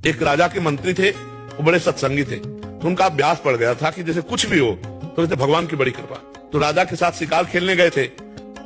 एक राजा के मंत्री थे, वो बड़े सत्संगी थे, तो उनका अभ्यास पड़ गया था कि जैसे कुछ भी हो तो कहते भगवान की बड़ी कृपा। तो राजा के साथ शिकार खेलने गए थे,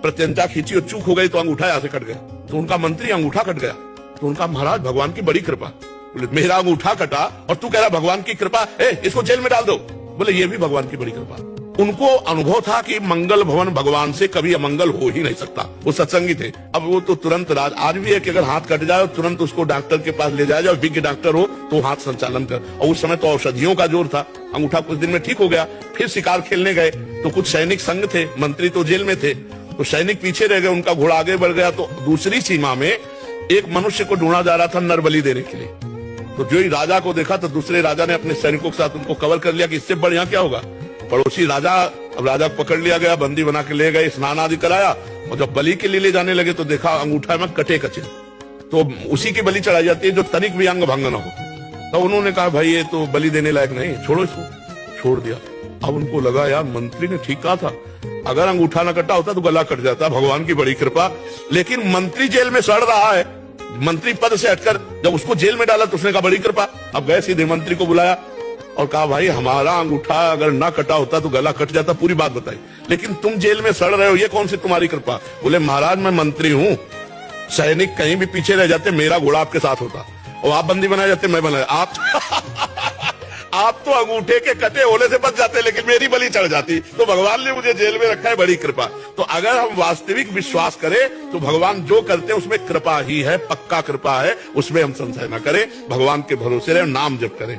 प्रत्यंचा खींची और चूक हो गई तो अंगूठा यहाँ से कट गया। तो उनका मंत्री अंगूठा कट गया, तो उनका महाराज भगवान की बड़ी कृपा। बोले मेरा अंगूठा कटा और तू कह रहा भगवान की कृपा, इसको जेल में डाल दो। बोले ये भी भगवान की बड़ी कृपा। उनको अनुभव था कि मंगल भवन भगवान से कभी अमंगल हो ही नहीं सकता। वो सत्संगी थे। अब वो तो तुरंत आज भी है कि अगर हाथ कट जाए और तुरंत उसको डॉक्टर के पास ले जाया जाए, विज्ञ डॉक्टर हो तो हाथ संचालन कर। और उस समय तो औषधियों का जोर था, अंगूठा कुछ दिन में ठीक हो गया। फिर शिकार खेलने गए तो कुछ सैनिक संग थे, मंत्री तो जेल में थे, तो सैनिक पीछे रह गए, उनका घोड़ा आगे बढ़ गया। तो दूसरी सीमा में एक मनुष्य को ढूंढा जा रहा था नरबली देने के लिए। तो जो ही राजा को देखा तो दूसरे राजा ने अपने सैनिकों के साथ उनको कवर कर लिया कि इससे बढ़िया क्या होगा। पड़ोसी राजा, अब राजा को पकड़ लिया गया, बंदी बना के ले गए, स्नान आदि कराया, और जब बलि के लिए ले जाने लगे तो देखा अंगूठा में कटे कचे। तो उसी की बलि चढ़ाई जाती है जो तनिक भी अंग भंग न हो। तो उन्होंने कहा भाई ये तो बलि देने लायक नहीं, छोड़ो इसको। छोड़ दिया। अब उनको लगा यार मंत्री ने ठीक कहा था, अगर अंगूठा न कटा होता तो गला कट जाता, भगवान की बड़ी कृपा। लेकिन मंत्री जेल में सड़ रहा है, मंत्री पद से हटकर जब उसको जेल में डाला तो उसने कहा बड़ी कृपा। अब गए सीधे मंत्री को बुलाया और कहा भाई हमारा अंगूठा अगर ना कटा होता तो गला कट जाता, पूरी बात बताई, लेकिन तुम जेल में सड़ रहे हो, ये कौन सी तुम्हारी कृपा। बोले महाराज मैं मंत्री हूँ, सैनिक कहीं भी पीछे रह जाते मेरा घोड़ा आपके साथ होता, और आप बंदी बनाए जाते मैं बनाया। आप तो अंगूठे के कटे होने से बच जाते, लेकिन मेरी बलि चढ़ जाती, तो भगवान ने मुझे जेल में रखा है, बड़ी कृपा। तो अगर हम वास्तविक विश्वास करें तो भगवान जो करते हैं उसमें कृपा ही है, पक्का कृपा है, उसमें हम संशय न करें, भगवान के भरोसे रहे, नाम जप करें।